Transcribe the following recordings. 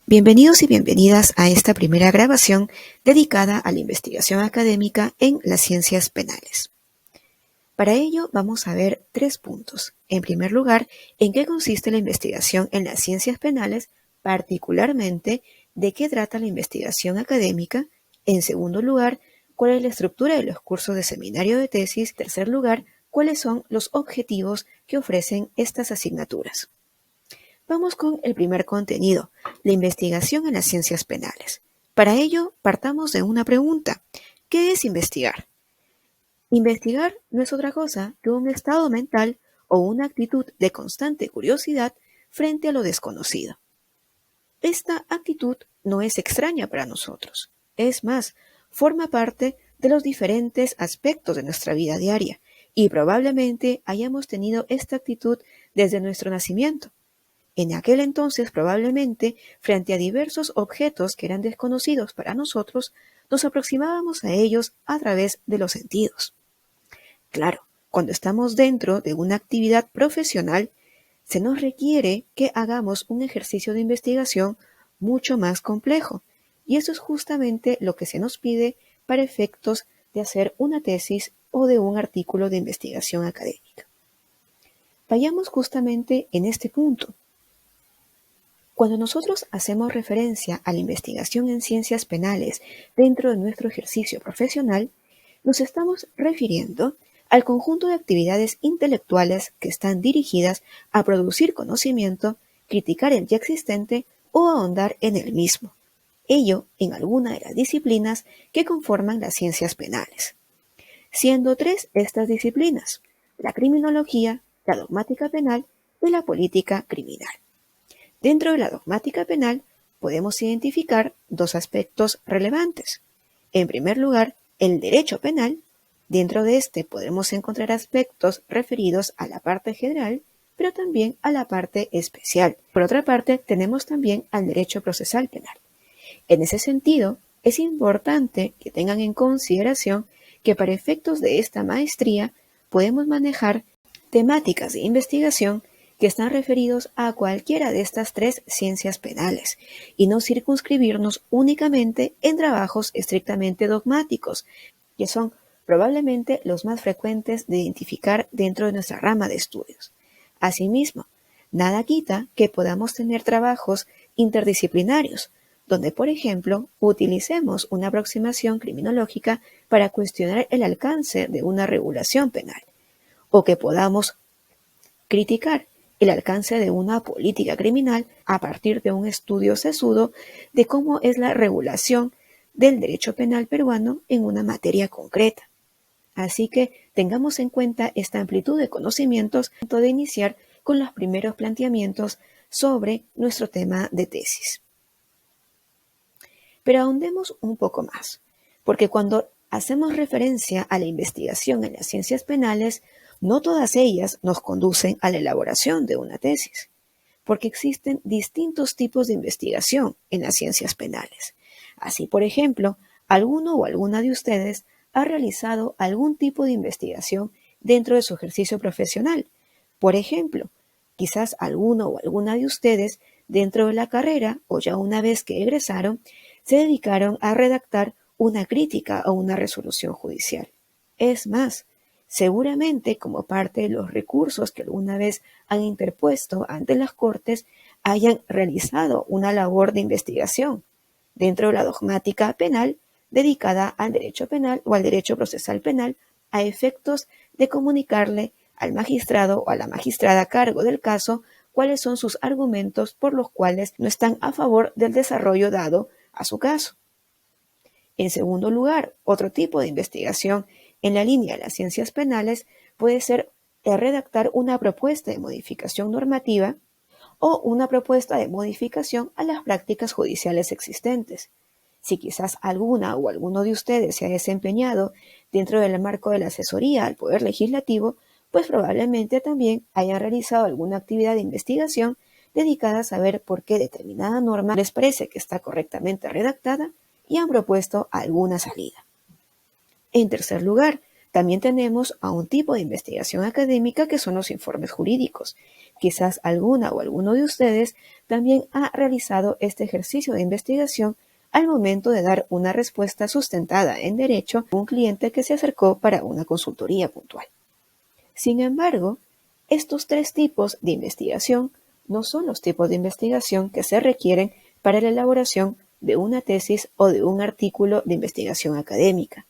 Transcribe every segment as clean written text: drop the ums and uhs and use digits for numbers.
Bienvenidos y bienvenidas a esta primera grabación dedicada a la investigación académica en las ciencias penales. Para ello vamos a ver 3 puntos. En primer lugar, en qué consiste la investigación en las ciencias penales, particularmente de qué trata la investigación académica. En segundo lugar, cuál es la estructura de los cursos de seminario de tesis. En tercer lugar, cuáles son los objetivos que ofrecen estas asignaturas. Vamos con el primer contenido, la investigación en las ciencias penales. Para ello, partamos de una pregunta. ¿Qué es investigar? Investigar no es otra cosa que un estado mental o una actitud de constante curiosidad frente a lo desconocido. Esta actitud no es extraña para nosotros. Es más, forma parte de los diferentes aspectos de nuestra vida diaria y probablemente hayamos tenido esta actitud desde nuestro nacimiento. En aquel entonces, probablemente, frente a diversos objetos que eran desconocidos para nosotros, nos aproximábamos a ellos a través de los sentidos. Claro, cuando estamos dentro de una actividad profesional, se nos requiere que hagamos un ejercicio de investigación mucho más complejo, y eso es justamente lo que se nos pide para efectos de hacer una tesis o de un artículo de investigación académica. Vayamos justamente en este punto. Cuando nosotros hacemos referencia a la investigación en ciencias penales dentro de nuestro ejercicio profesional, nos estamos refiriendo al conjunto de actividades intelectuales que están dirigidas a producir conocimiento, criticar el ya existente o ahondar en el mismo. Ello en alguna de las disciplinas que conforman las ciencias penales. Siendo 3 estas disciplinas: la criminología, la dogmática penal y la política criminal. Dentro de la dogmática penal podemos identificar 2 aspectos relevantes. En primer lugar, el derecho penal. Dentro de este podemos encontrar aspectos referidos a la parte general, pero también a la parte especial. Por otra parte, tenemos también al derecho procesal penal. En ese sentido, es importante que tengan en consideración que para efectos de esta maestría podemos manejar temáticas de investigación que están referidos a cualquiera de estas 3 ciencias penales y no circunscribirnos únicamente en trabajos estrictamente dogmáticos, que son probablemente los más frecuentes de identificar dentro de nuestra rama de estudios. Asimismo, nada quita que podamos tener trabajos interdisciplinarios, donde, por ejemplo, utilicemos una aproximación criminológica para cuestionar el alcance de una regulación penal, o que podamos criticar el alcance de una política criminal a partir de un estudio sesudo de cómo es la regulación del derecho penal peruano en una materia concreta. Así que tengamos en cuenta esta amplitud de conocimientos antes de iniciar con los primeros planteamientos sobre nuestro tema de tesis. Pero ahondemos un poco más, porque cuando hacemos referencia a la investigación en las ciencias penales, no todas ellas nos conducen a la elaboración de una tesis, porque existen distintos tipos de investigación en las ciencias penales. Así, por ejemplo, alguno o alguna de ustedes ha realizado algún tipo de investigación dentro de su ejercicio profesional. Por ejemplo, quizás alguno o alguna de ustedes dentro de la carrera o ya una vez que egresaron, se dedicaron a redactar una crítica o una resolución judicial. Es más, seguramente como parte de los recursos que alguna vez han interpuesto ante las Cortes, hayan realizado una labor de investigación dentro de la dogmática penal dedicada al derecho penal o al derecho procesal penal a efectos de comunicarle al magistrado o a la magistrada a cargo del caso cuáles son sus argumentos por los cuales no están a favor del desarrollo dado a su caso. En segundo lugar, otro tipo de investigación en la línea de las ciencias penales puede ser redactar una propuesta de modificación normativa o una propuesta de modificación a las prácticas judiciales existentes. Si quizás alguna o alguno de ustedes se ha desempeñado dentro del marco de la asesoría al Poder Legislativo, pues probablemente también hayan realizado alguna actividad de investigación dedicada a saber por qué determinada norma les parece que está correctamente redactada y han propuesto alguna salida. En tercer lugar, también tenemos a un tipo de investigación académica que son los informes jurídicos, quizás alguna o alguno de ustedes también ha realizado este ejercicio de investigación al momento de dar una respuesta sustentada en derecho a un cliente que se acercó para una consultoría puntual. Sin embargo, estos tres tipos de investigación no son los tipos de investigación que se requieren para la elaboración de una tesis o de un artículo de investigación académica.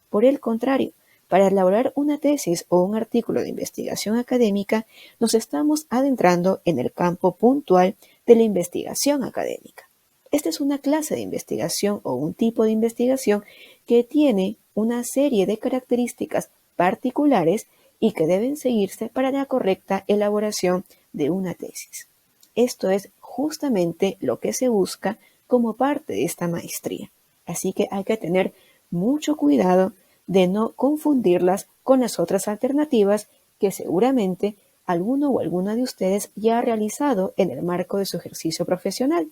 Por el contrario, para elaborar una tesis o un artículo de investigación académica, nos estamos adentrando en el campo puntual de la investigación académica. Esta es una clase de investigación o un tipo de investigación que tiene una serie de características particulares y que deben seguirse para la correcta elaboración de una tesis. Esto es justamente lo que se busca como parte de esta maestría. Así que hay que tener mucho cuidado de no confundirlas con las otras alternativas que seguramente alguno o alguna de ustedes ya ha realizado en el marco de su ejercicio profesional.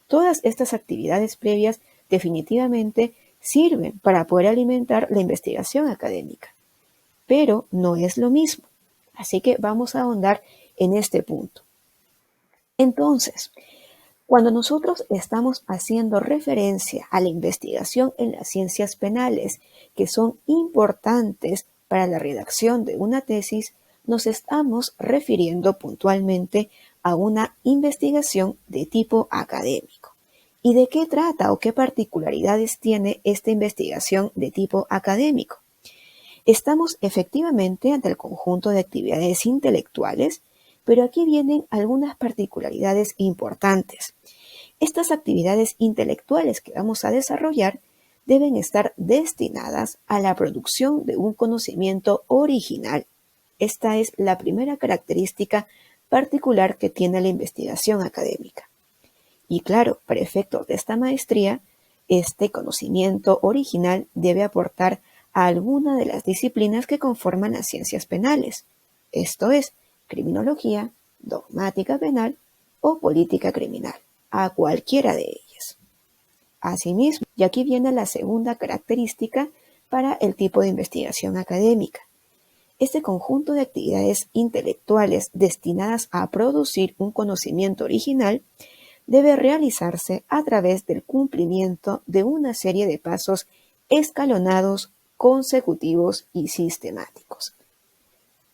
Todas estas actividades previas definitivamente sirven para poder alimentar la investigación académica, pero no es lo mismo. Así que vamos a ahondar en este punto. Entonces, cuando nosotros estamos haciendo referencia a la investigación en las ciencias penales, que son importantes para la redacción de una tesis, nos estamos refiriendo puntualmente a una investigación de tipo académico. ¿Y de qué trata o qué particularidades tiene esta investigación de tipo académico? Estamos efectivamente ante el conjunto de actividades intelectuales, pero aquí vienen algunas particularidades importantes. Estas actividades intelectuales que vamos a desarrollar deben estar destinadas a la producción de un conocimiento original. Esta es la primera característica particular que tiene la investigación académica. Y claro, para efectos de esta maestría, este conocimiento original debe aportar a alguna de las disciplinas que conforman las ciencias penales, esto es, criminología, dogmática penal o política criminal, a cualquiera de ellas. Asimismo, y aquí viene la segunda característica para el tipo de investigación académica. Este conjunto de actividades intelectuales destinadas a producir un conocimiento original debe realizarse a través del cumplimiento de una serie de pasos escalonados, consecutivos y sistemáticos.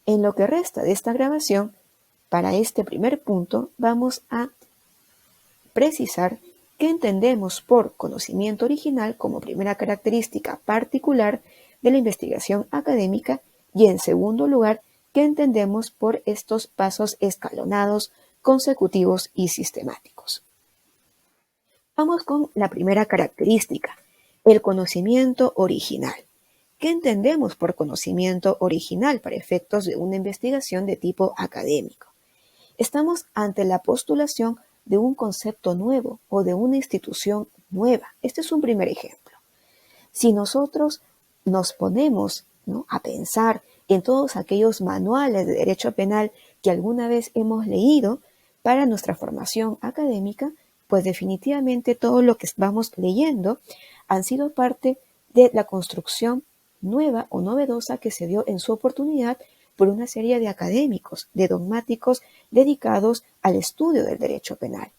En lo que resta de esta grabación, para este primer punto vamos a precisar qué entendemos por conocimiento original como primera característica particular de la investigación académica y, en segundo lugar, qué entendemos por estos pasos escalonados, consecutivos y sistemáticos. Vamos con la primera característica, el conocimiento original. ¿Qué entendemos por conocimiento original para efectos de una investigación de tipo académico? Estamos ante la postulación de un concepto nuevo o de una institución nueva. Este es un primer ejemplo. Si nosotros nos ponemos, ¿no?, a pensar en todos aquellos manuales de derecho penal que alguna vez hemos leído para nuestra formación académica, pues definitivamente todo lo que vamos leyendo han sido parte de la construcción nueva o novedosa que se dio en su oportunidad por una serie de académicos, de dogmáticos dedicados al estudio del derecho penal.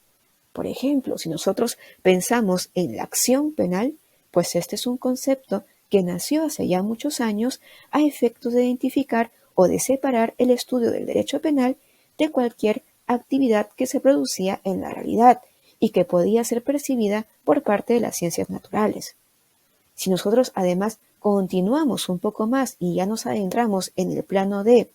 Por ejemplo, si nosotros pensamos en la acción penal, pues este es un concepto que nació hace ya muchos años a efectos de identificar o de separar el estudio del derecho penal de cualquier actividad que se producía en la realidad y que podía ser percibida por parte de las ciencias naturales. Si nosotros además continuamos un poco más y ya nos adentramos en el plano de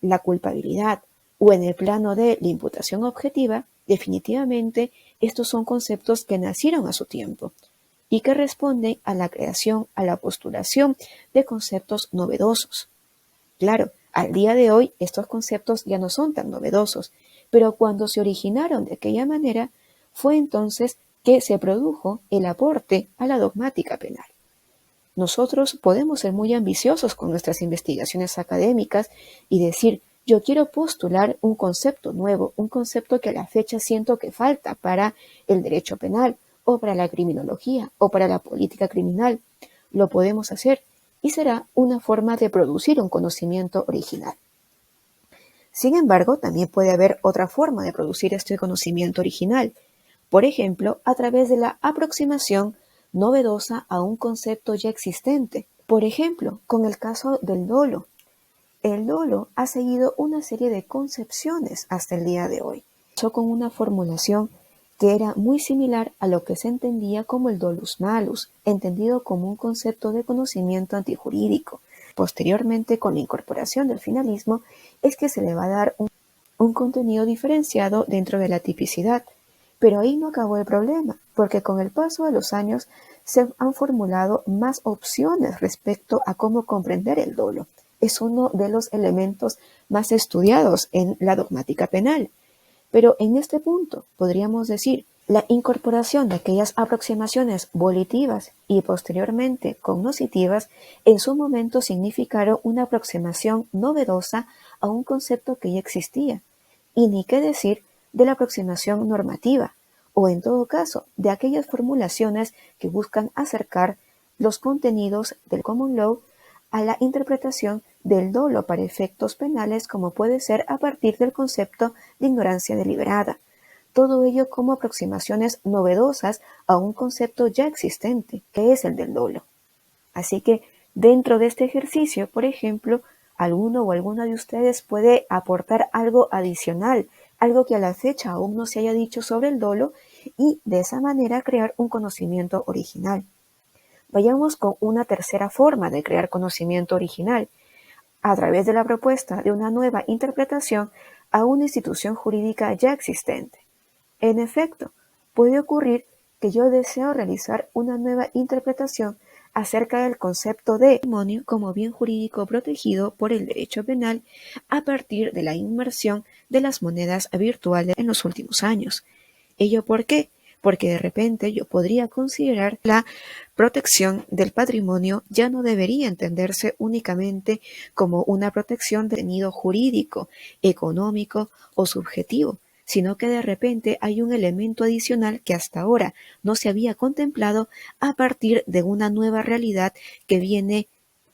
la culpabilidad o en el plano de la imputación objetiva, definitivamente estos son conceptos que nacieron a su tiempo y que responden a la creación, a la postulación de conceptos novedosos. Claro, al día de hoy estos conceptos ya no son tan novedosos, pero cuando se originaron de aquella manera, fue entonces que se produjo el aporte a la dogmática penal. Nosotros podemos ser muy ambiciosos con nuestras investigaciones académicas y decir, yo quiero postular un concepto nuevo, un concepto que a la fecha siento que falta para el derecho penal o para la criminología o para la política criminal. Lo podemos hacer y será una forma de producir un conocimiento original. Sin embargo, también puede haber otra forma de producir este conocimiento original, por ejemplo, a través de la aproximación novedosa a un concepto ya existente. Por ejemplo, con el caso del dolo. El dolo ha seguido una serie de concepciones hasta el día de hoy. Comenzó con una formulación que era muy similar a lo que se entendía como el dolus malus, entendido como un concepto de conocimiento antijurídico. Posteriormente, con la incorporación del finalismo, es que se le va a dar un contenido diferenciado dentro de la tipicidad. Pero ahí no acabó el problema, porque con el paso de los años se han formulado más opciones respecto a cómo comprender el dolo. Es uno de los elementos más estudiados en la dogmática penal. Pero en este punto podríamos decir la incorporación de aquellas aproximaciones volitivas y posteriormente cognoscitivas en su momento significaron una aproximación novedosa a un concepto que ya existía, y ni qué decir de la aproximación normativa, o en todo caso de aquellas formulaciones que buscan acercar los contenidos del common law a la interpretación del dolo para efectos penales, como puede ser a partir del concepto de ignorancia deliberada. Todo ello como aproximaciones novedosas a un concepto ya existente, que es el del dolo. Así que dentro de este ejercicio, por ejemplo, alguno o alguna de ustedes puede aportar algo adicional, algo que a la fecha aún no se haya dicho sobre el dolo, y de esa manera crear un conocimiento original. Vayamos con una tercera forma de crear conocimiento original, a través de la propuesta de una nueva interpretación a una institución jurídica ya existente. En efecto, puede ocurrir que yo deseo realizar una nueva interpretación acerca del concepto de patrimonio como bien jurídico protegido por el derecho penal a partir de la inmersión de las monedas virtuales en los últimos años. ¿Ello por qué? Porque de repente yo podría considerar la protección del patrimonio ya no debería entenderse únicamente como una protección de contenido jurídico, económico o subjetivo, sino que de repente hay un elemento adicional que hasta ahora no se había contemplado a partir de una nueva realidad que viene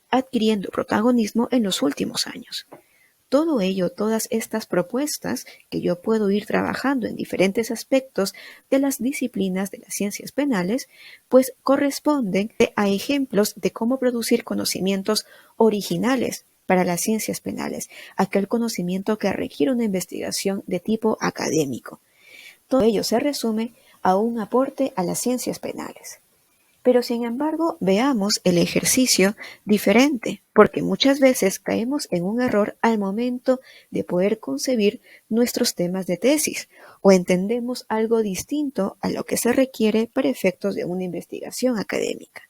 adquiriendo protagonismo en los últimos años. Todo ello, todas estas propuestas que yo puedo ir trabajando en diferentes aspectos de las disciplinas de las ciencias penales, pues corresponden a ejemplos de cómo producir conocimientos originales para las ciencias penales, aquel conocimiento que requiere una investigación de tipo académico. Todo ello se resume a un aporte a las ciencias penales. Pero sin embargo, veamos el ejercicio diferente, porque muchas veces caemos en un error al momento de poder concebir nuestros temas de tesis, o entendemos algo distinto a lo que se requiere para efectos de una investigación académica.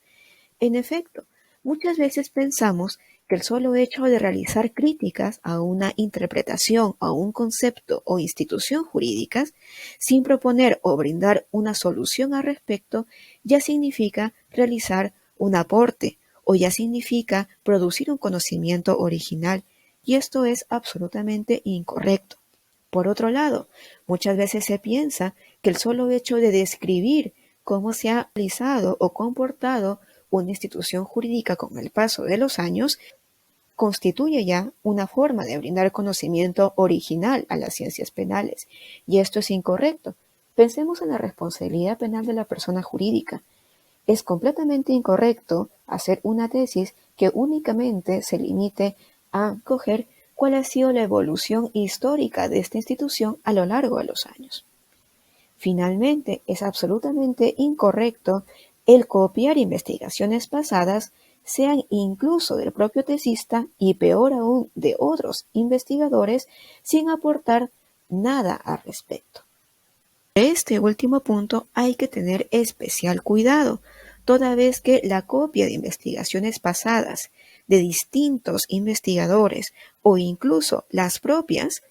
En efecto, muchas veces pensamos que el solo hecho de realizar críticas a una interpretación, a un concepto o institución jurídicas, sin proponer o brindar una solución al respecto, ya significa realizar un aporte o ya significa producir un conocimiento original, y esto es absolutamente incorrecto. Por otro lado, muchas veces se piensa que el solo hecho de describir cómo se ha realizado o comportado una institución jurídica con el paso de los años constituye ya una forma de brindar conocimiento original a las ciencias penales, y esto es incorrecto. Pensemos en la responsabilidad penal de la persona jurídica. Es completamente incorrecto hacer una tesis que únicamente se limite a coger cuál ha sido la evolución histórica de esta institución a lo largo de los años. Finalmente, es absolutamente incorrecto el copiar investigaciones pasadas, sean incluso del propio tesista y peor aún de otros investigadores, sin aportar nada al respecto. De este último punto hay que tener especial cuidado, toda vez que la copia de investigaciones pasadas de distintos investigadores o incluso las propias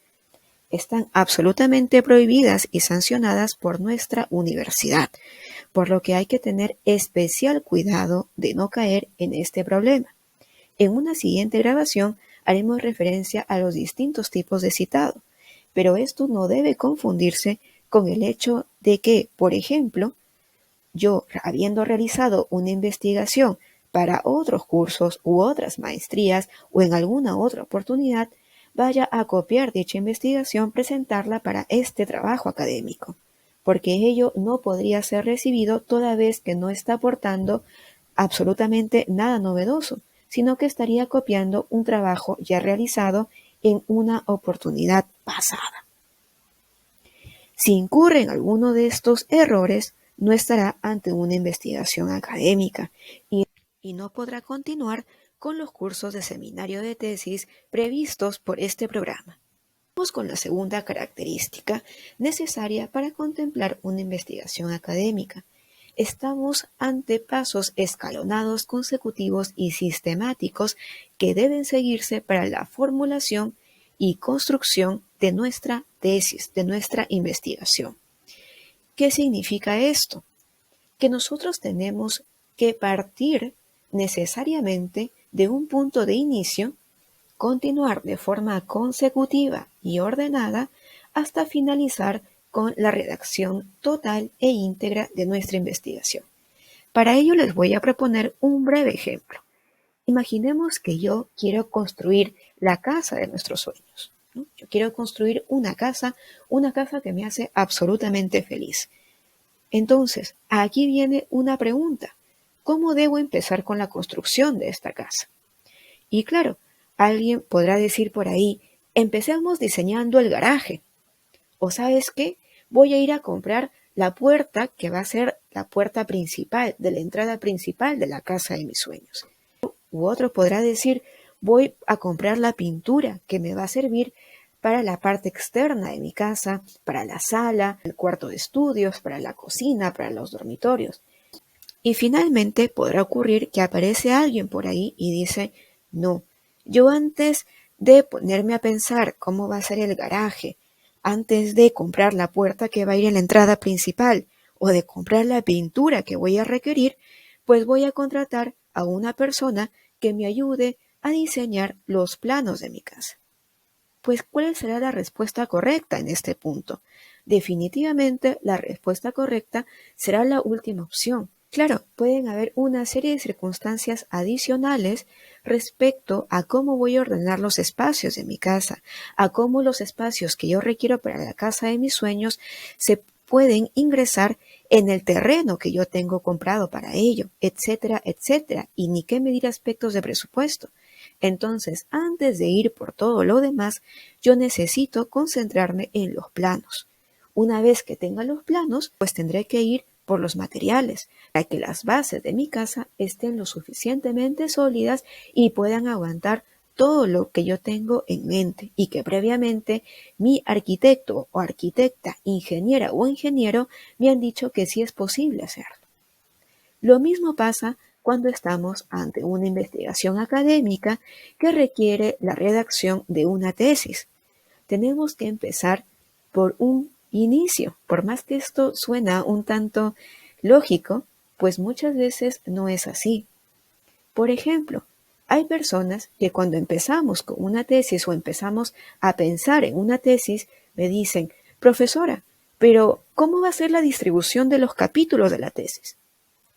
están absolutamente prohibidas y sancionadas por nuestra universidad, por lo que hay que tener especial cuidado de no caer en este problema. En una siguiente grabación haremos referencia a los distintos tipos de citado, pero esto no debe confundirse con el hecho de que, por ejemplo, yo, habiendo realizado una investigación para otros cursos u otras maestrías o en alguna otra oportunidad, vaya a copiar dicha investigación, presentarla para este trabajo académico, porque ello no podría ser recibido toda vez que no está aportando absolutamente nada novedoso, sino que estaría copiando un trabajo ya realizado en una oportunidad pasada. Si incurre en alguno de estos errores, no estará ante una investigación académica y no podrá continuar con los cursos de seminario de tesis previstos por este programa. Vamos con la segunda característica necesaria para contemplar una investigación académica. Estamos ante pasos escalonados, consecutivos y sistemáticos que deben seguirse para la formulación y construcción de nuestra tesis, de nuestra investigación. ¿Qué significa esto? Que nosotros tenemos que partir necesariamente de un punto de inicio, continuar de forma consecutiva y ordenada hasta finalizar con la redacción total e íntegra de nuestra investigación. Para ello les voy a proponer un breve ejemplo. Imaginemos que yo quiero construir la casa de nuestros sueños, ¿no? Yo quiero construir una casa que me hace absolutamente feliz. Entonces, aquí viene una pregunta. ¿Cómo debo empezar con la construcción de esta casa? Y claro, alguien podrá decir por ahí, empecemos diseñando el garaje. O ¿sabes qué? Voy a ir a comprar la puerta que va a ser la puerta principal, de la entrada principal de la casa de mis sueños. U otro podrá decir, voy a comprar la pintura que me va a servir para la parte externa de mi casa, para la sala, el cuarto de estudios, para la cocina, para los dormitorios. Y finalmente podrá ocurrir que aparece alguien por ahí y dice, no, yo antes de ponerme a pensar cómo va a ser el garaje, antes de comprar la puerta que va a ir en la entrada principal o de comprar la pintura que voy a requerir, pues voy a contratar a una persona que me ayude a diseñar los planos de mi casa. Pues, ¿cuál será la respuesta correcta en este punto? Definitivamente, la respuesta correcta será la última opción. Claro, pueden haber una serie de circunstancias adicionales respecto a cómo voy a ordenar los espacios de mi casa, a cómo los espacios que yo requiero para la casa de mis sueños se pueden ingresar en el terreno que yo tengo comprado para ello, etcétera, etcétera, y ni qué medir aspectos de presupuesto. Entonces, antes de ir por todo lo demás, yo necesito concentrarme en los planos. Una vez que tenga los planos, pues tendré que ir por los materiales, para que las bases de mi casa estén lo suficientemente sólidas y puedan aguantar todo lo que yo tengo en mente y que previamente mi arquitecto o arquitecta, ingeniera o ingeniero me han dicho que sí es posible hacerlo. Lo mismo pasa cuando estamos ante una investigación académica que requiere la redacción de una tesis. Tenemos que empezar por un inicio, por más que esto suena un tanto lógico, pues muchas veces no es así. Por ejemplo, hay personas que cuando empezamos con una tesis o empezamos a pensar en una tesis, me dicen, profesora, pero ¿cómo va a ser la distribución de los capítulos de la tesis?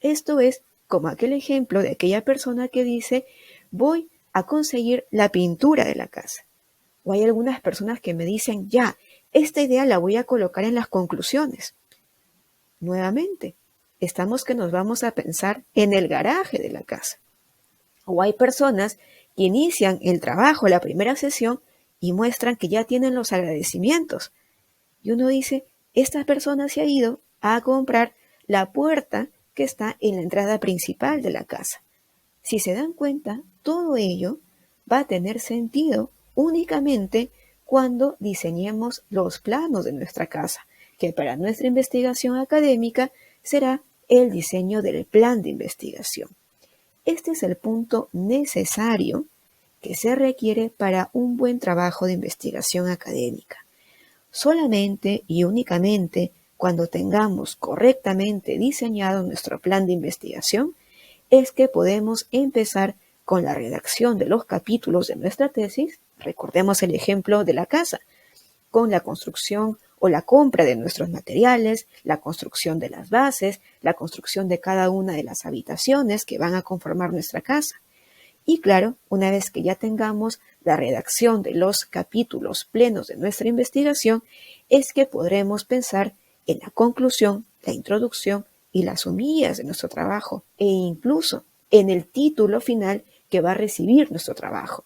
Esto es como aquel ejemplo de aquella persona que dice, voy a conseguir la pintura de la casa. O hay algunas personas que me dicen, ya, esta idea la voy a colocar en las conclusiones. Nuevamente, estamos que nos vamos a pensar en el garaje de la casa. O hay personas que inician el trabajo, la primera sesión, y muestran que ya tienen los agradecimientos. Y uno dice, esta persona se ha ido a comprar la puerta que está en la entrada principal de la casa. Si se dan cuenta, todo ello va a tener sentido únicamente cuando diseñemos los planos de nuestra casa, que para nuestra investigación académica será el diseño del plan de investigación. Este es el punto necesario que se requiere para un buen trabajo de investigación académica. Solamente y únicamente cuando tengamos correctamente diseñado nuestro plan de investigación, es que podemos empezar con la redacción de los capítulos de nuestra tesis, recordemos el ejemplo de la casa, con la construcción o la compra de nuestros materiales, la construcción de las bases, la construcción de cada una de las habitaciones que van a conformar nuestra casa. Y claro, una vez que ya tengamos la redacción de los capítulos plenos de nuestra investigación, es que podremos pensar en la conclusión, la introducción y las humillas de nuestro trabajo, e incluso en el título final que va a recibir nuestro trabajo,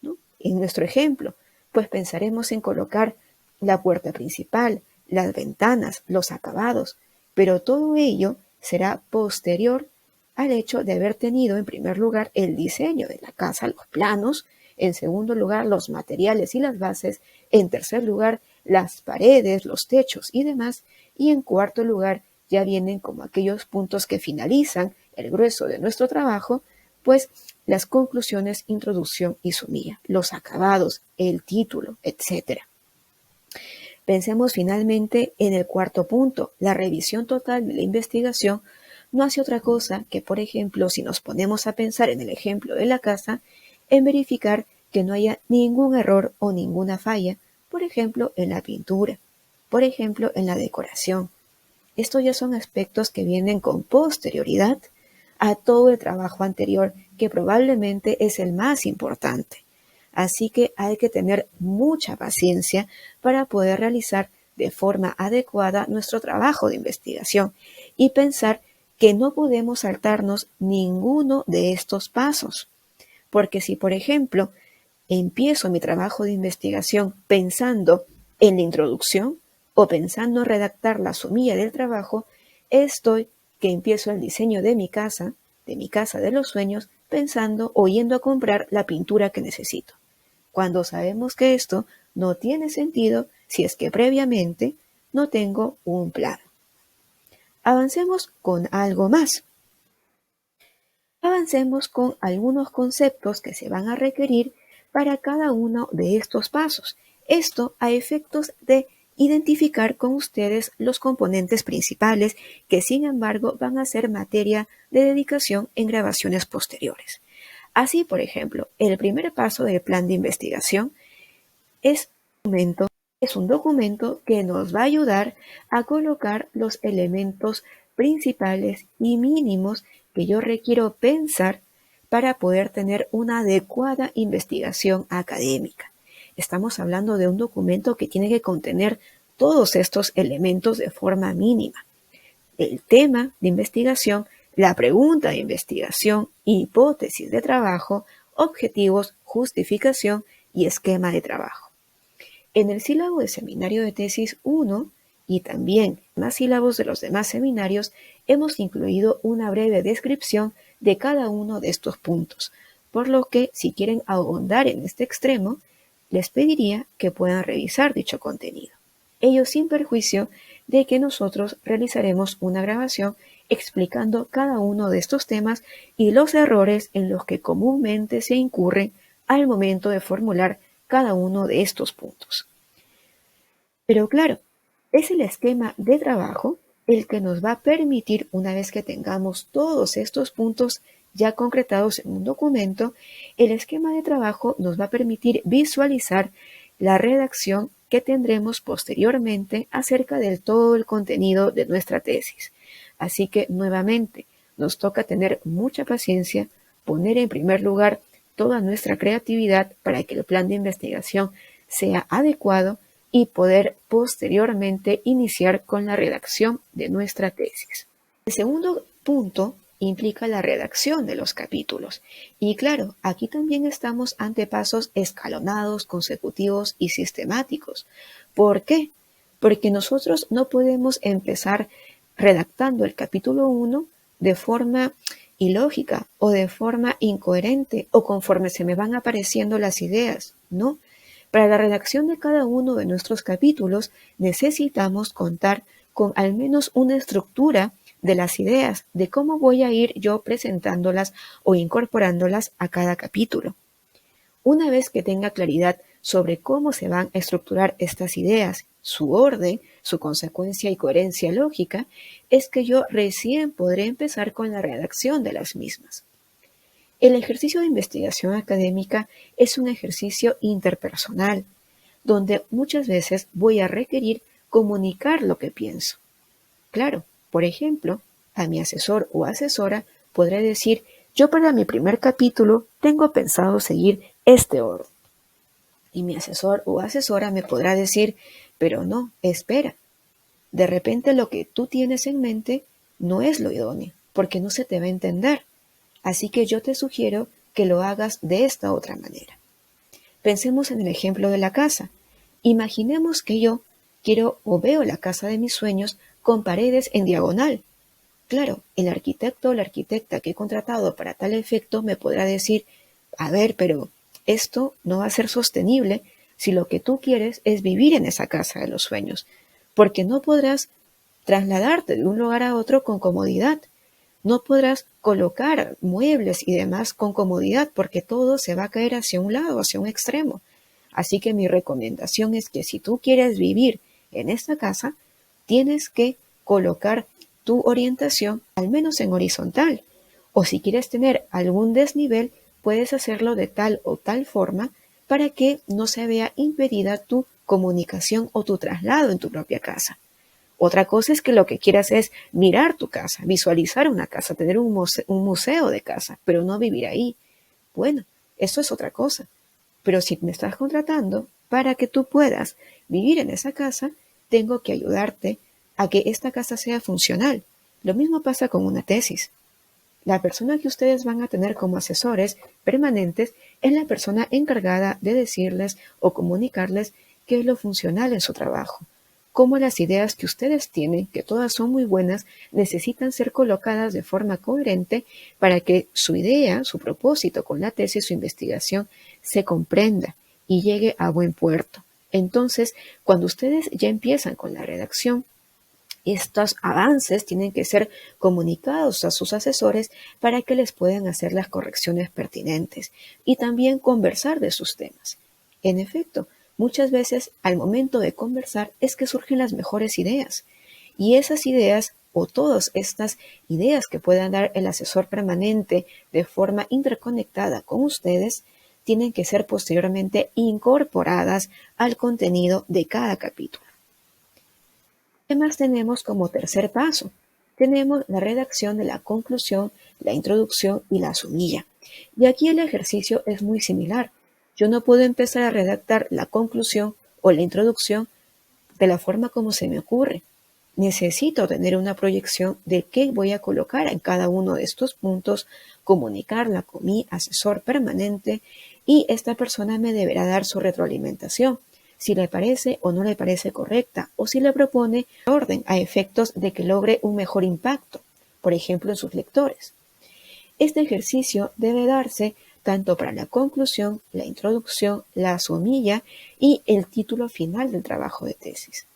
¿no? En nuestro ejemplo, pues pensaremos en colocar la puerta principal, las ventanas, los acabados, pero todo ello será posterior al hecho de haber tenido en primer lugar el diseño de la casa, los planos, en segundo lugar los materiales y las bases, en tercer lugar las paredes, los techos y demás, y en cuarto lugar ya vienen como aquellos puntos que finalizan el grueso de nuestro trabajo, pues las conclusiones, introducción y sumilla, los acabados, el título, etc. Pensemos finalmente en el cuarto punto. La revisión total de la investigación no hace otra cosa que, por ejemplo, si nos ponemos a pensar en el ejemplo de la casa, en verificar que no haya ningún error o ninguna falla, por ejemplo, en la pintura, por ejemplo, en la decoración. Estos ya son aspectos que vienen con posterioridad a todo el trabajo anterior, que probablemente es el más importante. Así que hay que tener mucha paciencia para poder realizar de forma adecuada nuestro trabajo de investigación y pensar que no podemos saltarnos ninguno de estos pasos. Porque si, por ejemplo, empiezo mi trabajo de investigación pensando en la introducción o pensando en redactar la sumilla del trabajo, estoy que empiezo el diseño de mi casa de los sueños, pensando o yendo a comprar la pintura que necesito, cuando sabemos que esto no tiene sentido si es que previamente no tengo un plan. Avancemos con algo más. Avancemos con algunos conceptos que se van a requerir para cada uno de estos pasos. Esto a efectos de identificar con ustedes los componentes principales que, sin embargo, van a ser materia de dedicación en grabaciones posteriores. Así, por ejemplo, el primer paso del plan de investigación es un documento que nos va a ayudar a colocar los elementos principales y mínimos que yo requiero pensar para poder tener una adecuada investigación académica. Estamos hablando de un documento que tiene que contener todos estos elementos de forma mínima. El tema de investigación, la pregunta de investigación, hipótesis de trabajo, objetivos, justificación y esquema de trabajo. En el sílabo de seminario de tesis 1 y también en los sílabos de los demás seminarios hemos incluido una breve descripción de cada uno de estos puntos, por lo que si quieren ahondar en este extremo, les pediría que puedan revisar dicho contenido. Ello sin perjuicio de que nosotros realizaremos una grabación explicando cada uno de estos temas y los errores en los que comúnmente se incurren al momento de formular cada uno de estos puntos. Pero claro, es el esquema de trabajo el que nos va a permitir, una vez que tengamos todos estos puntos ya concretados en un documento, el esquema de trabajo nos va a permitir visualizar la redacción que tendremos posteriormente acerca del todo el contenido de nuestra tesis. Así que nuevamente nos toca tener mucha paciencia, poner en primer lugar toda nuestra creatividad para que el plan de investigación sea adecuado y poder posteriormente iniciar con la redacción de nuestra tesis. El segundo punto implica la redacción de los capítulos. Y claro, aquí también estamos ante pasos escalonados, consecutivos y sistemáticos. ¿Por qué? Porque nosotros no podemos empezar redactando el capítulo 1 de forma ilógica o de forma incoherente o conforme se me van apareciendo las ideas, ¿no? Para la redacción de cada uno de nuestros capítulos necesitamos contar con al menos una estructura de las ideas, de cómo voy a ir yo presentándolas o incorporándolas a cada capítulo. Una vez que tenga claridad sobre cómo se van a estructurar estas ideas, su orden, su consecuencia y coherencia lógica, es que yo recién podré empezar con la redacción de las mismas. El ejercicio de investigación académica es un ejercicio interpersonal, donde muchas veces voy a requerir comunicar lo que pienso. Claro, por ejemplo, a mi asesor o asesora podré decir: yo para mi primer capítulo tengo pensado seguir este orden. Y mi asesor o asesora me podrá decir, pero no, espera. De repente lo que tú tienes en mente no es lo idóneo, porque no se te va a entender. Así que yo te sugiero que lo hagas de esta otra manera. Pensemos en el ejemplo de la casa. Imaginemos que yo quiero o veo la casa de mis sueños con paredes en diagonal. Claro, el arquitecto o la arquitecta que he contratado para tal efecto me podrá decir, a ver, pero esto no va a ser sostenible si lo que tú quieres es vivir en esa casa de los sueños, porque no podrás trasladarte de un lugar a otro con comodidad. No podrás colocar muebles y demás con comodidad porque todo se va a caer hacia un lado, hacia un extremo. Así que mi recomendación es que si tú quieres vivir en esta casa, tienes que colocar tu orientación al menos en horizontal. O si quieres tener algún desnivel, puedes hacerlo de tal o tal forma para que no se vea impedida tu comunicación o tu traslado en tu propia casa. Otra cosa es que lo que quieras es mirar tu casa, visualizar una casa, tener un museo de casa, pero no vivir ahí. Bueno, eso es otra cosa. Pero si me estás contratando para que tú puedas vivir en esa casa, tengo que ayudarte a que esta casa sea funcional. Lo mismo pasa con una tesis. La persona que ustedes van a tener como asesores permanentes es la persona encargada de decirles o comunicarles qué es lo funcional en su trabajo, cómo las ideas que ustedes tienen, que todas son muy buenas, necesitan ser colocadas de forma coherente para que su idea, su propósito con la tesis, su investigación, se comprenda y llegue a buen puerto. Entonces, cuando ustedes ya empiezan con la redacción, estos avances tienen que ser comunicados a sus asesores para que les puedan hacer las correcciones pertinentes y también conversar de sus temas. En efecto, muchas veces al momento de conversar es que surgen las mejores ideas y esas ideas o todas estas ideas que puedan dar el asesor permanente de forma interconectada con ustedes tienen que ser posteriormente incorporadas al contenido de cada capítulo. ¿Qué más tenemos como tercer paso? Tenemos la redacción de la conclusión, la introducción y la sumilla. Y aquí el ejercicio es muy similar. Yo no puedo empezar a redactar la conclusión o la introducción de la forma como se me ocurre. Necesito tener una proyección de qué voy a colocar en cada uno de estos puntos, comunicarla con mi asesor permanente y esta persona me deberá dar su retroalimentación, si le parece o no le parece correcta o si le propone orden a efectos de que logre un mejor impacto, por ejemplo en sus lectores. Este ejercicio debe darse tanto para la conclusión, la introducción, la sumilla y el título final del trabajo de tesis.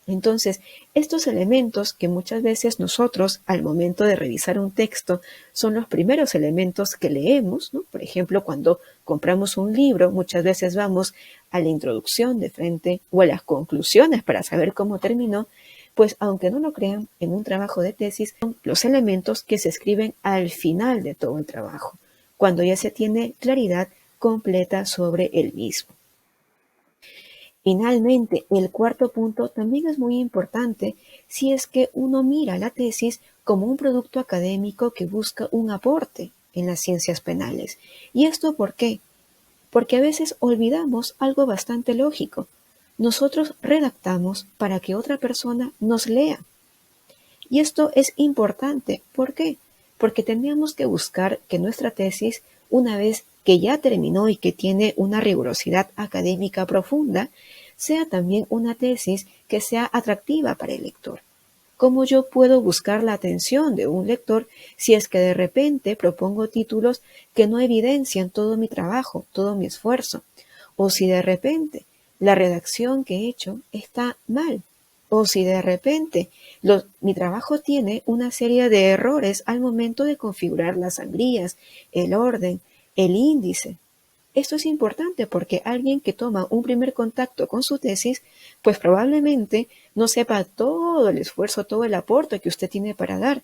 Entonces, estos elementos que muchas veces nosotros al momento de revisar un texto son los primeros elementos que leemos, ¿no? Por ejemplo, cuando compramos un libro, muchas veces vamos a la introducción de frente o a las conclusiones para saber cómo terminó, pues aunque no lo crean, en un trabajo de tesis son los elementos que se escriben al final de todo el trabajo, cuando ya se tiene claridad completa sobre el mismo. Finalmente, el cuarto punto también es muy importante si es que uno mira la tesis como un producto académico que busca un aporte en las ciencias penales. ¿Y esto por qué? Porque a veces olvidamos algo bastante lógico. Nosotros redactamos para que otra persona nos lea. Y esto es importante. ¿Por qué? Porque tenemos que buscar que nuestra tesis, una vez que ya terminó y que tiene una rigurosidad académica profunda, sea también una tesis que sea atractiva para el lector. ¿Cómo yo puedo buscar la atención de un lector si es que de repente propongo títulos que no evidencian todo mi trabajo, todo mi esfuerzo? O si de repente la redacción que he hecho está mal. O si de repente mi trabajo tiene una serie de errores al momento de configurar las sangrías, el orden, el índice. Esto es importante porque alguien que toma un primer contacto con su tesis, pues probablemente no sepa todo el esfuerzo, todo el aporte que usted tiene para dar,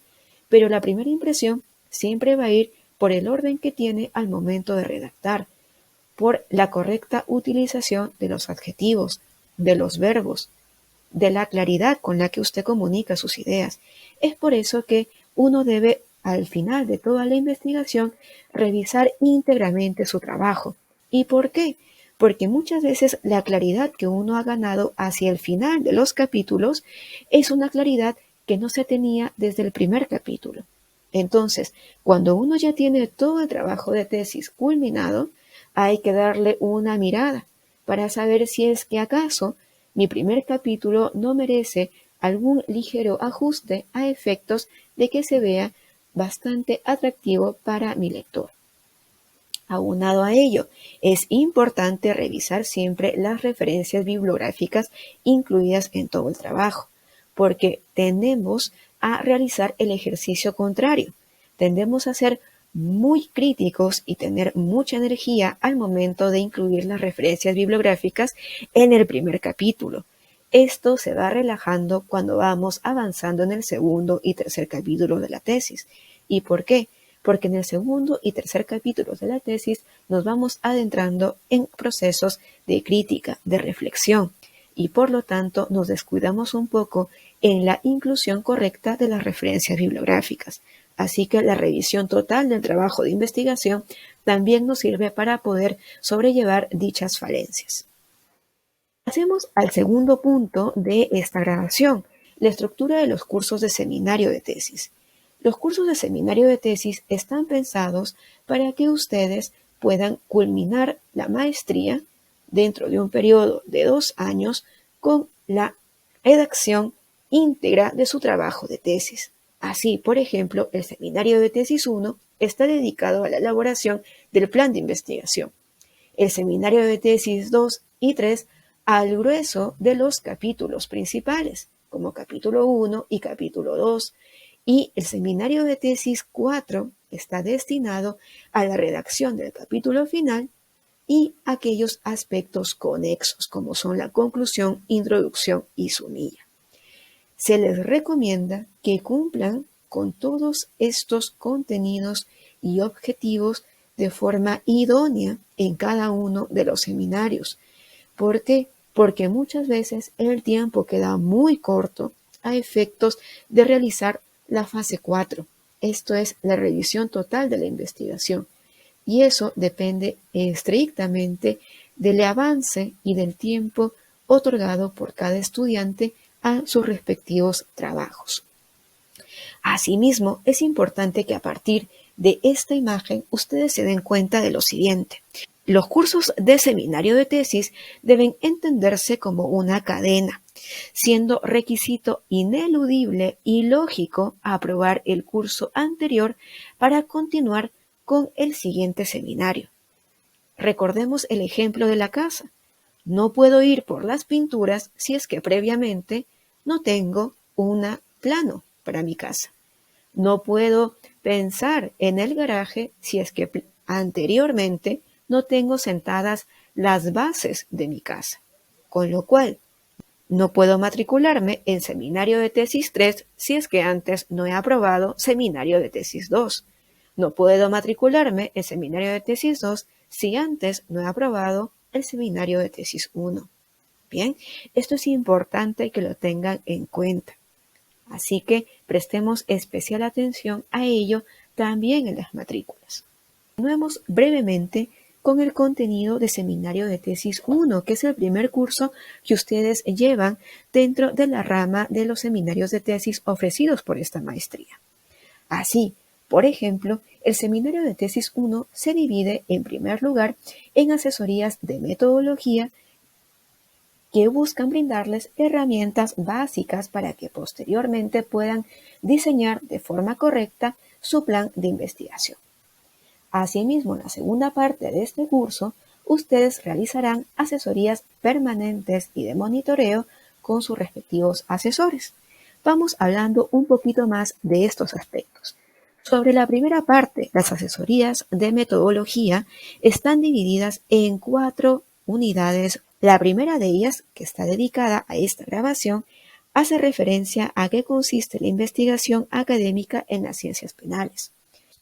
pero la primera impresión siempre va a ir por el orden que tiene al momento de redactar, por la correcta utilización de los adjetivos, de los verbos, de la claridad con la que usted comunica sus ideas. Es por eso que uno debe al final de toda la investigación, revisar íntegramente su trabajo. ¿Y por qué? Porque muchas veces la claridad que uno ha ganado hacia el final de los capítulos es una claridad que no se tenía desde el primer capítulo. Entonces, cuando uno ya tiene todo el trabajo de tesis culminado, hay que darle una mirada para saber si es que acaso mi primer capítulo no merece algún ligero ajuste a efectos de que se vea bastante atractivo para mi lector. Aunado a ello, es importante revisar siempre las referencias bibliográficas incluidas en todo el trabajo, porque tendemos a realizar el ejercicio contrario. Tendemos a ser muy críticos y tener mucha energía al momento de incluir las referencias bibliográficas en el primer capítulo. Esto se va relajando cuando vamos avanzando en el segundo y tercer capítulo de la tesis. ¿Y por qué? Porque en el segundo y tercer capítulos de la tesis nos vamos adentrando en procesos de crítica, de reflexión, y por lo tanto nos descuidamos un poco en la inclusión correcta de las referencias bibliográficas. Así que la revisión total del trabajo de investigación también nos sirve para poder sobrellevar dichas falencias. Pasemos al segundo punto de esta grabación, la estructura de los cursos de seminario de tesis. Los cursos de seminario de tesis están pensados para que ustedes puedan culminar la maestría dentro de un periodo de 2 años con la redacción íntegra de su trabajo de tesis. Así, por ejemplo, el seminario de tesis 1 está dedicado a la elaboración del plan de investigación. El seminario de tesis 2 y 3 al grueso de los capítulos principales, como capítulo 1 y capítulo 2, y el seminario de tesis 4 está destinado a la redacción del capítulo final y aquellos aspectos conexos, como son la conclusión, introducción y sumilla. Se les recomienda que cumplan con todos estos contenidos y objetivos de forma idónea en cada uno de los seminarios. ¿Por qué? Porque muchas veces el tiempo queda muy corto a efectos de realizar la fase 4. Esto es la revisión total de la investigación. Y eso depende estrictamente del avance y del tiempo otorgado por cada estudiante a sus respectivos trabajos. Asimismo, es importante que a partir de esta imagen ustedes se den cuenta de lo siguiente. Los cursos de seminario de tesis deben entenderse como una cadena, siendo requisito ineludible y lógico aprobar el curso anterior para continuar con el siguiente seminario. Recordemos el ejemplo de la casa. No puedo ir por las pinturas si es que previamente no tengo un plano para mi casa. No puedo pensar en el garaje si es que anteriormente no tengo sentadas las bases de mi casa. Con lo cual, no puedo matricularme en seminario de tesis 3 si es que antes no he aprobado seminario de tesis 2. No puedo matricularme en seminario de tesis 2 si antes no he aprobado el seminario de tesis 1. Bien, esto es importante que lo tengan en cuenta. Así que prestemos especial atención a ello también en las matrículas. Continuemos brevemente con el contenido de seminario de tesis 1, que es el primer curso que ustedes llevan dentro de la rama de los seminarios de tesis ofrecidos por esta maestría. Así, por ejemplo, el seminario de tesis 1 se divide en primer lugar en asesorías de metodología que buscan brindarles herramientas básicas para que posteriormente puedan diseñar de forma correcta su plan de investigación. Asimismo, en la segunda parte de este curso, ustedes realizarán asesorías permanentes y de monitoreo con sus respectivos asesores. Vamos hablando un poquito más de estos aspectos. Sobre la primera parte, las asesorías de metodología están divididas en 4 unidades. La primera de ellas, que está dedicada a esta grabación, hace referencia a qué consiste la investigación académica en las ciencias penales.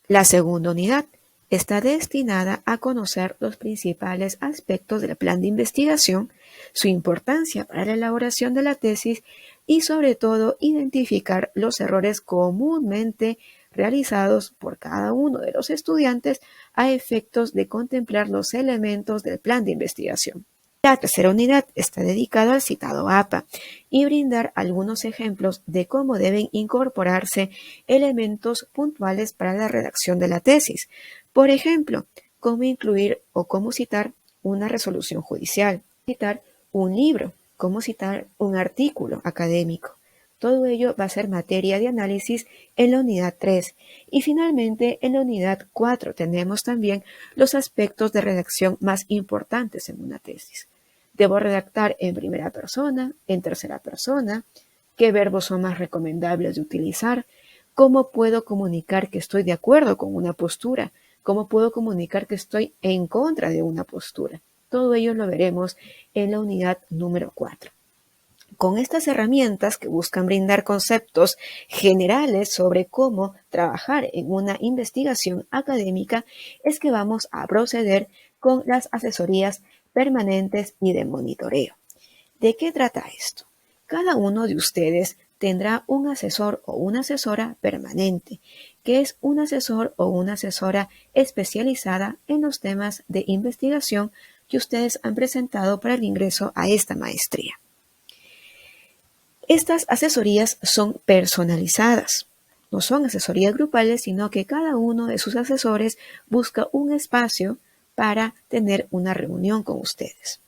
La segunda unidad está destinada a conocer los principales aspectos del plan de investigación, su importancia para la elaboración de la tesis y sobre todo identificar los errores comúnmente realizados por cada uno de los estudiantes a efectos de contemplar los elementos del plan de investigación. La tercera unidad está dedicada al citado APA y brindar algunos ejemplos de cómo deben incorporarse elementos puntuales para la redacción de la tesis. Por ejemplo, cómo incluir o cómo citar una resolución judicial, citar un libro, cómo citar un artículo académico. Todo ello va a ser materia de análisis en la unidad 3. Y finalmente, en la unidad 4 tenemos también los aspectos de redacción más importantes en una tesis. Debo redactar en primera persona, en tercera persona, qué verbos son más recomendables de utilizar, cómo puedo comunicar que estoy de acuerdo con una postura, cómo puedo comunicar que estoy en contra de una postura. Todo ello lo veremos en la unidad número 4. Con estas herramientas que buscan brindar conceptos generales sobre cómo trabajar en una investigación académica, es que vamos a proceder con las asesorías permanentes y de monitoreo. ¿De qué trata esto? Cada uno de ustedes tendrá un asesor o una asesora permanente, que es un asesor o una asesora especializada en los temas de investigación que ustedes han presentado para el ingreso a esta maestría. Estas asesorías son personalizadas. No son asesorías grupales, sino que cada uno de sus asesores busca un espacio para tener una reunión con ustedes.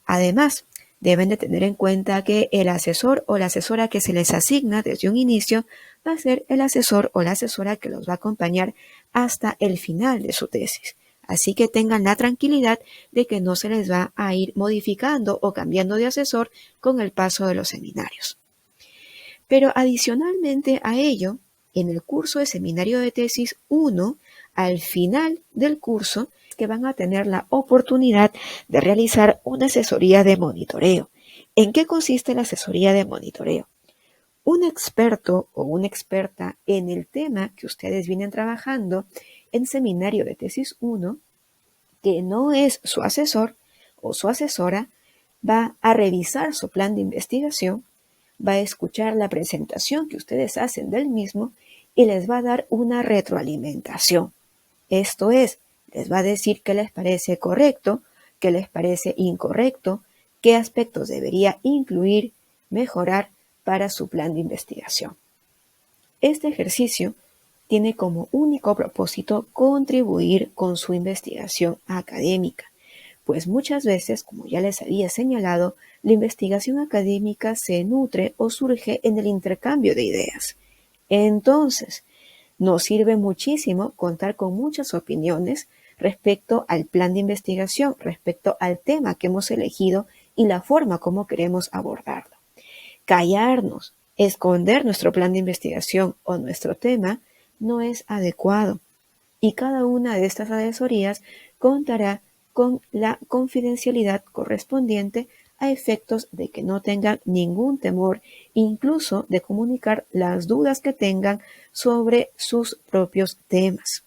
Además, deben de tener en cuenta que el asesor o la asesora que se les asigna desde un inicio va a ser el asesor o la asesora que los va a acompañar hasta el final de su tesis. Así que tengan la tranquilidad de que no se les va a ir modificando o cambiando de asesor con el paso de los seminarios. Pero adicionalmente a ello, en el curso de seminario de tesis 1, al final del curso, que van a tener la oportunidad de realizar una asesoría de monitoreo. ¿En qué consiste la asesoría de monitoreo? Un experto o una experta en el tema que ustedes vienen trabajando en seminario de tesis 1, que no es su asesor o su asesora, va a revisar su plan de investigación, va a escuchar la presentación que ustedes hacen del mismo y les va a dar una retroalimentación. Esto es, les va a decir qué les parece correcto, qué les parece incorrecto, qué aspectos debería incluir, mejorar para su plan de investigación. Este ejercicio tiene como único propósito contribuir con su investigación académica, pues muchas veces, como ya les había señalado, la investigación académica se nutre o surge en el intercambio de ideas. Entonces, nos sirve muchísimo contar con muchas opiniones respecto al plan de investigación, respecto al tema que hemos elegido y la forma como queremos abordarlo. Callarnos, esconder nuestro plan de investigación o nuestro tema no es adecuado y cada una de estas asesorías contará con la confidencialidad correspondiente a efectos de que no tengan ningún temor, incluso de comunicar las dudas que tengan sobre sus propios temas.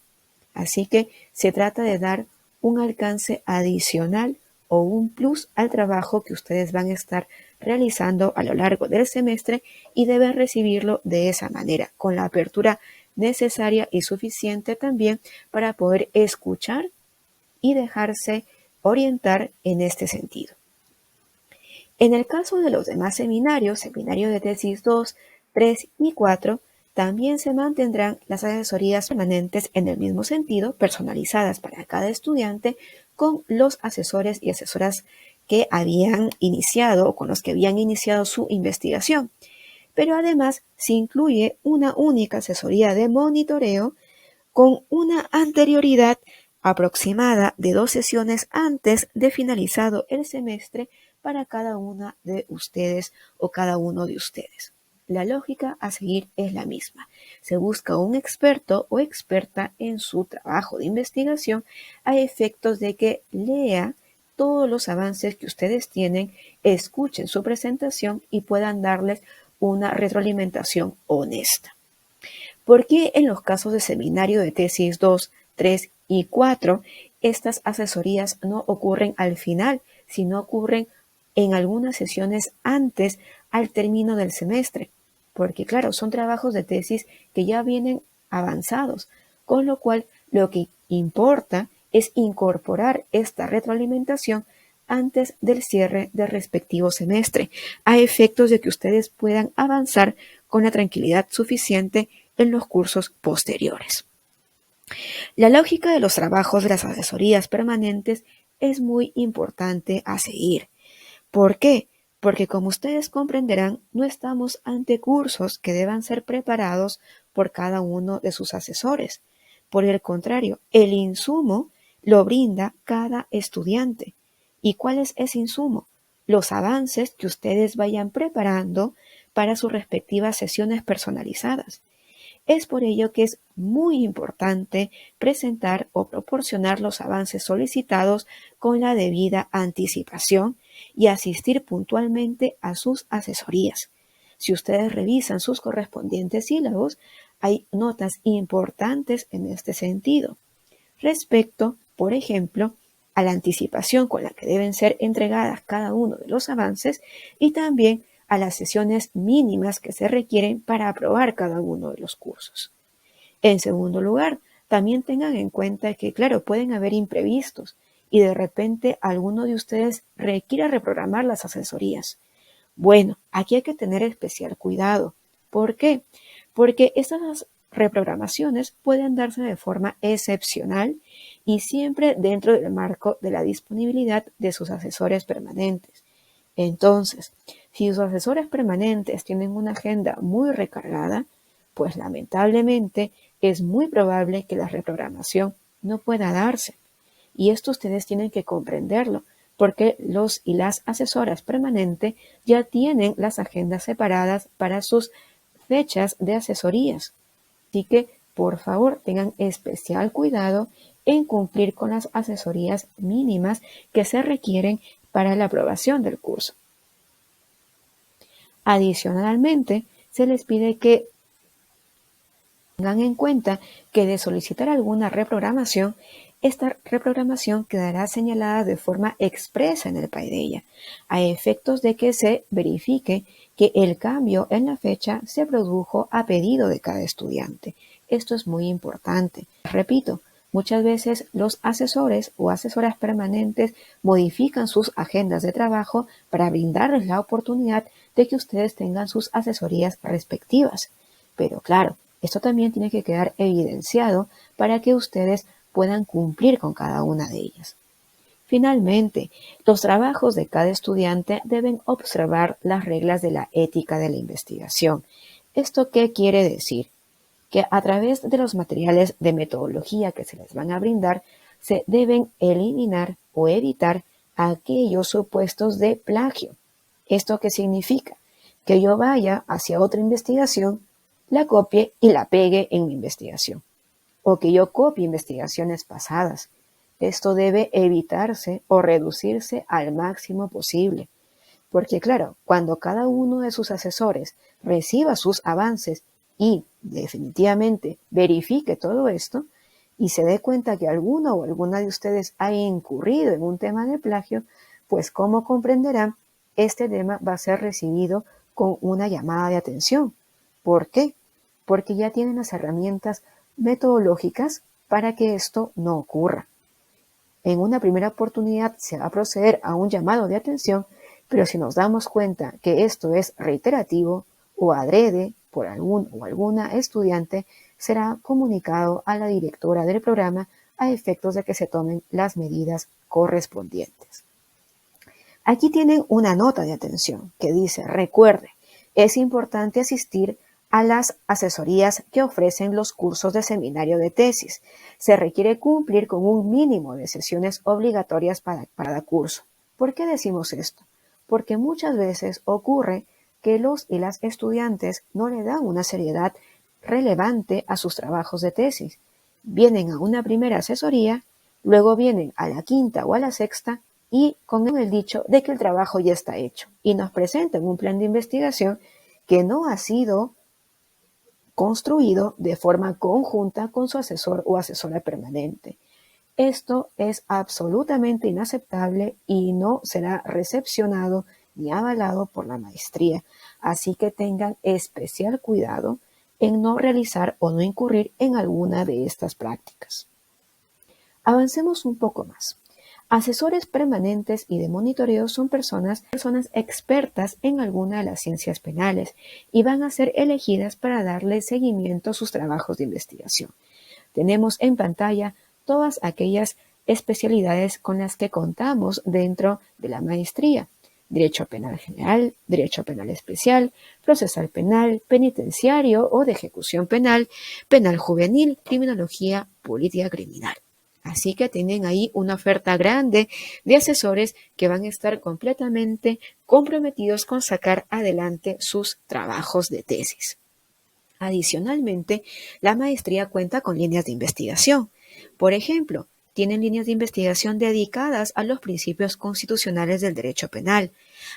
Así que se trata de dar un alcance adicional o un plus al trabajo que ustedes van a estar realizando a lo largo del semestre y deben recibirlo de esa manera, con la apertura necesaria y suficiente también para poder escuchar y dejarse orientar en este sentido. En el caso de los demás seminarios, seminario de tesis 2, 3 y 4, también se mantendrán las asesorías permanentes en el mismo sentido, personalizadas para cada estudiante, con los asesores y asesoras que habían iniciado o con los que habían iniciado su investigación. Pero además se incluye una única asesoría de monitoreo con una anterioridad aproximada de 2 sesiones antes de finalizado el semestre para cada una de ustedes o cada uno de ustedes. La lógica a seguir es la misma. Se busca un experto o experta en su trabajo de investigación a efectos de que lea todos los avances que ustedes tienen, escuchen su presentación y puedan darles una retroalimentación honesta. ¿Por qué en los casos de seminario de tesis 2, 3 y 4 estas asesorías no ocurren al final, sino ocurren en algunas sesiones antes al término del semestre? Porque claro, son trabajos de tesis que ya vienen avanzados, con lo cual lo que importa es incorporar esta retroalimentación antes del cierre del respectivo semestre, a efectos de que ustedes puedan avanzar con la tranquilidad suficiente en los cursos posteriores. La lógica de los trabajos de las asesorías permanentes es muy importante a seguir. ¿Por qué? Porque como ustedes comprenderán, no estamos ante cursos que deban ser preparados por cada uno de sus asesores. Por el contrario, el insumo lo brinda cada estudiante. ¿Y cuál es ese insumo? Los avances que ustedes vayan preparando para sus respectivas sesiones personalizadas. Es por ello que es muy importante presentar o proporcionar los avances solicitados con la debida anticipación y asistir puntualmente a sus asesorías. Si ustedes revisan sus correspondientes sílabos, hay notas importantes en este sentido. Respecto, por ejemplo, a la anticipación con la que deben ser entregadas cada uno de los avances y también a las sesiones mínimas que se requieren para aprobar cada uno de los cursos. En segundo lugar, también tengan en cuenta que, claro, pueden haber imprevistos y de repente alguno de ustedes requiera reprogramar las asesorías. Bueno, aquí hay que tener especial cuidado. ¿Por qué? Porque estas reprogramaciones pueden darse de forma excepcional y siempre dentro del marco de la disponibilidad de sus asesores permanentes. Entonces, si sus asesores permanentes tienen una agenda muy recargada, pues lamentablemente es muy probable que la reprogramación no pueda darse. Y esto ustedes tienen que comprenderlo, porque los y las asesoras permanentes ya tienen las agendas separadas para sus fechas de asesorías. Así que, por favor, tengan especial cuidado en cumplir con las asesorías mínimas que se requieren para la aprobación del curso. Adicionalmente, se les pide que tengan en cuenta que de solicitar alguna reprogramación, esta reprogramación quedará señalada de forma expresa en el PAIDEA, a efectos de que se verifique que el cambio en la fecha se produjo a pedido de cada estudiante. Esto es muy importante. Repito, muchas veces los asesores o asesoras permanentes modifican sus agendas de trabajo para brindarles la oportunidad de que ustedes tengan sus asesorías respectivas. Pero claro, esto también tiene que quedar evidenciado para que ustedes puedan cumplir con cada una de ellas. Finalmente, los trabajos de cada estudiante deben observar las reglas de la ética de la investigación. ¿Esto qué quiere decir? Que a través de los materiales de metodología que se les van a brindar, se deben eliminar o evitar aquellos supuestos de plagio. ¿Esto qué significa? Que yo vaya hacia otra investigación, la copie y la pegue en mi investigación. O que yo copie investigaciones pasadas. Esto debe evitarse o reducirse al máximo posible. Porque claro, cuando cada uno de sus asesores reciba sus avances y definitivamente verifique todo esto y se dé cuenta que alguno o alguna de ustedes ha incurrido en un tema de plagio, pues como comprenderán, este tema va a ser recibido con una llamada de atención. ¿Por qué? Porque ya tienen las herramientas metodológicas para que esto no ocurra. En una primera oportunidad se va a proceder a un llamado de atención, pero si nos damos cuenta que esto es reiterativo o adrede por algún o alguna estudiante, será comunicado a la directora del programa a efectos de que se tomen las medidas correspondientes. Aquí tienen una nota de atención que dice, recuerde, es importante asistir a las asesorías que ofrecen los cursos de seminario de tesis. Se requiere cumplir con un mínimo de sesiones obligatorias para cada curso. ¿Por qué decimos esto? Porque muchas veces ocurre que los y las estudiantes no le dan una seriedad relevante a sus trabajos de tesis. Vienen a una primera asesoría, luego vienen a la quinta o a la sexta y con el dicho de que el trabajo ya está hecho y nos presentan un plan de investigación que no ha sido construido de forma conjunta con su asesor o asesora permanente. Esto es absolutamente inaceptable y no será recepcionado ni avalado por la maestría. Así que tengan especial cuidado en no realizar o no incurrir en alguna de estas prácticas. Avancemos un poco más. Asesores permanentes y de monitoreo son personas expertas en alguna de las ciencias penales y van a ser elegidas para darle seguimiento a sus trabajos de investigación. Tenemos en pantalla todas aquellas especialidades con las que contamos dentro de la maestría: Derecho Penal General, Derecho Penal Especial, Procesal Penal, Penitenciario o de Ejecución Penal, Penal Juvenil, Criminología, Política Criminal. Así que tienen ahí una oferta grande de asesores que van a estar completamente comprometidos con sacar adelante sus trabajos de tesis. Adicionalmente, la maestría cuenta con líneas de investigación. Por ejemplo, tienen líneas de investigación dedicadas a los principios constitucionales del derecho penal,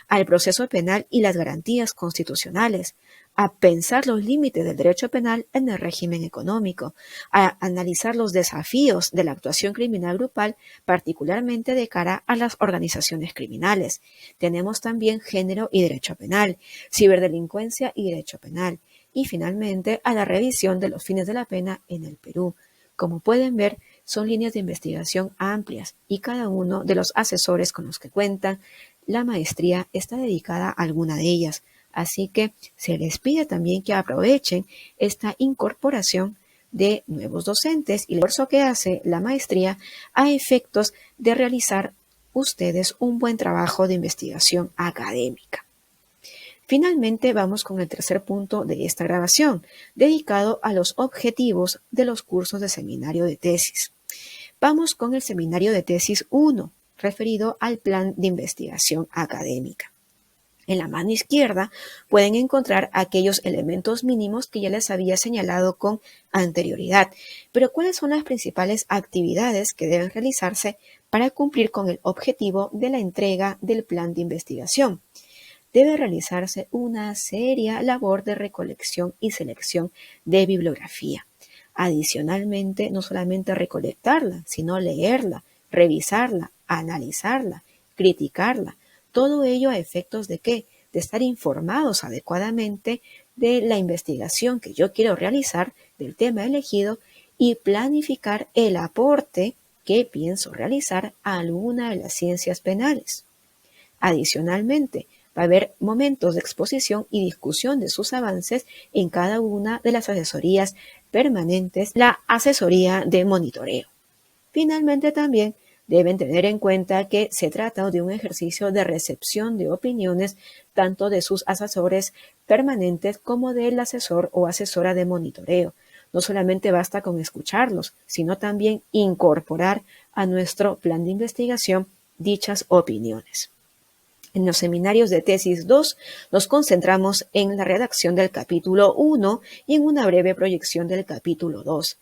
al proceso penal y las garantías constitucionales, a pensar los límites del derecho penal en el régimen económico, a analizar los desafíos de la actuación criminal grupal, particularmente de cara a las organizaciones criminales. Tenemos también género y derecho penal, ciberdelincuencia y derecho penal, y finalmente a la revisión de los fines de la pena en el Perú. Como pueden ver, son líneas de investigación amplias y cada uno de los asesores con los que cuentan la maestría está dedicada a alguna de ellas. Así que se les pide también que aprovechen esta incorporación de nuevos docentes y el esfuerzo que hace la maestría a efectos de realizar ustedes un buen trabajo de investigación académica. Finalmente, vamos con el tercer punto de esta grabación, dedicado a los objetivos de los cursos de seminario de tesis. Vamos con el seminario de tesis 1, referido al plan de investigación académica. En la mano izquierda pueden encontrar aquellos elementos mínimos que ya les había señalado con anterioridad, pero ¿cuáles son las principales actividades que deben realizarse para cumplir con el objetivo de la entrega del plan de investigación? Debe realizarse una seria labor de recolección y selección de bibliografía. Adicionalmente, no solamente recolectarla, sino leerla, revisarla, analizarla, criticarla. Todo ello a efectos de ¿qué? De estar informados adecuadamente de la investigación que yo quiero realizar, del tema elegido, y planificar el aporte que pienso realizar a alguna de las ciencias penales. Adicionalmente, va a haber momentos de exposición y discusión de sus avances en cada una de las asesorías permanentes, la asesoría de monitoreo. Finalmente, también deben tener en cuenta que se trata de un ejercicio de recepción de opiniones tanto de sus asesores permanentes como del asesor o asesora de monitoreo. No solamente basta con escucharlos, sino también incorporar a nuestro plan de investigación dichas opiniones. En los seminarios de tesis 2 nos concentramos en la redacción del capítulo 1 y en una breve proyección del capítulo 2.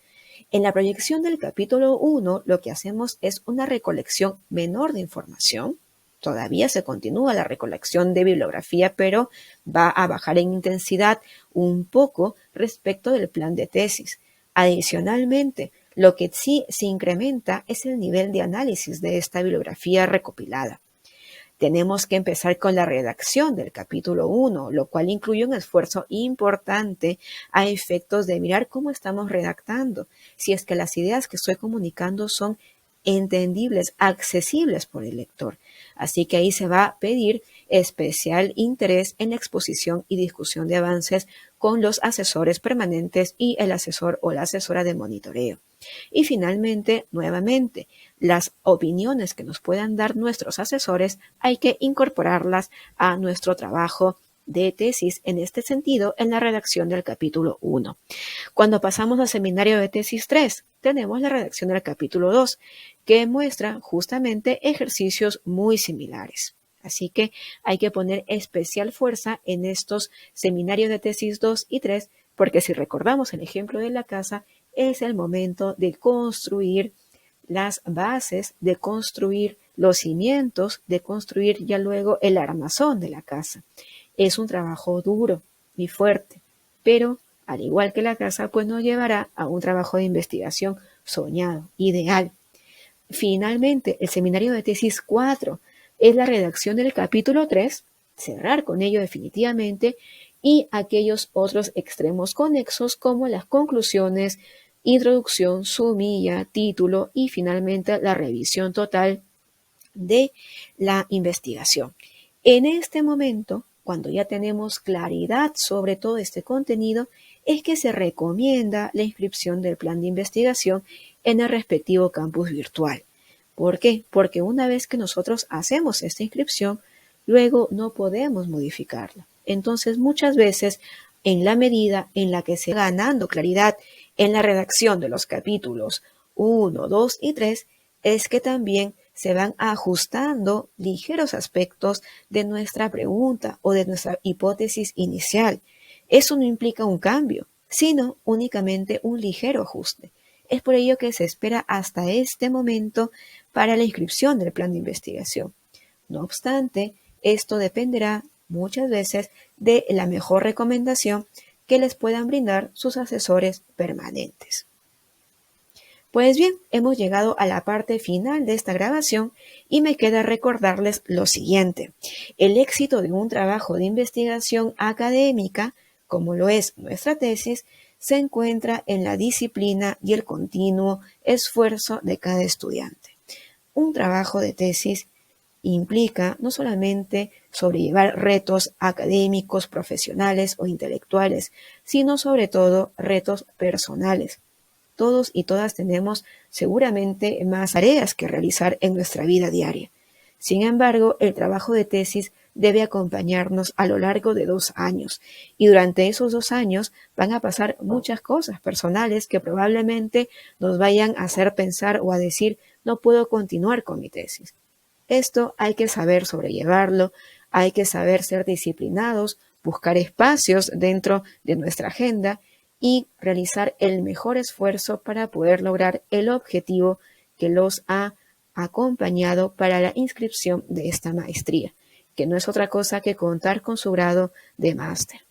En la proyección del capítulo 1 lo que hacemos es una recolección menor de información. Todavía se continúa la recolección de bibliografía, pero va a bajar en intensidad un poco respecto del plan de tesis. Adicionalmente, lo que sí se incrementa es el nivel de análisis de esta bibliografía recopilada. Tenemos que empezar con la redacción del capítulo 1, lo cual incluye un esfuerzo importante a efectos de mirar cómo estamos redactando, si es que las ideas que estoy comunicando son entendibles, accesibles por el lector. Así que ahí se va a pedir especial interés en la exposición y discusión de avances con los asesores permanentes y el asesor o la asesora de monitoreo. Y finalmente, nuevamente, las opiniones que nos puedan dar nuestros asesores hay que incorporarlas a nuestro trabajo de tesis, en este sentido, en la redacción del capítulo 1. Cuando pasamos al seminario de tesis 3, tenemos la redacción del capítulo 2, que muestra justamente ejercicios muy similares. Así que hay que poner especial fuerza en estos seminarios de tesis 2 y 3, porque si recordamos el ejemplo de la casa, es el momento de construir las bases, de construir los cimientos, de construir ya luego el armazón de la casa. Es un trabajo duro y fuerte, pero al igual que la casa, pues nos llevará a un trabajo de investigación soñado, ideal. Finalmente, el seminario de tesis 4 es la redacción del capítulo 3, cerrar con ello definitivamente y aquellos otros extremos conexos como las conclusiones, introducción, sumilla, título y finalmente la revisión total de la investigación. En este momento, cuando ya tenemos claridad sobre todo este contenido, es que se recomienda la inscripción del plan de investigación en el respectivo campus virtual. ¿Por qué? Porque una vez que nosotros hacemos esta inscripción, luego no podemos modificarla. Entonces, muchas veces, en la medida en la que se va ganando claridad en la redacción de los capítulos 1, 2 y 3, es que también se van ajustando ligeros aspectos de nuestra pregunta o de nuestra hipótesis inicial. Eso no implica un cambio, sino únicamente un ligero ajuste. Es por ello que se espera hasta este momento para la inscripción del plan de investigación. No obstante, esto dependerá muchas veces de la mejor recomendación que les puedan brindar sus asesores permanentes. Pues bien, hemos llegado a la parte final de esta grabación y me queda recordarles lo siguiente. El éxito de un trabajo de investigación académica, como lo es nuestra tesis, se encuentra en la disciplina y el continuo esfuerzo de cada estudiante. Un trabajo de tesis implica no solamente sobrellevar retos académicos, profesionales o intelectuales, sino sobre todo retos personales. Todos y todas tenemos seguramente más tareas que realizar en nuestra vida diaria. Sin embargo, el trabajo de tesis debe acompañarnos a lo largo de 2 años y durante esos 2 años van a pasar muchas cosas personales que probablemente nos vayan a hacer pensar o a decir no puedo continuar con mi tesis. Esto hay que saber sobrellevarlo, hay que saber ser disciplinados, buscar espacios dentro de nuestra agenda y realizar el mejor esfuerzo para poder lograr el objetivo que los ha acompañado para la inscripción de esta maestría, que no es otra cosa que contar con su grado de máster.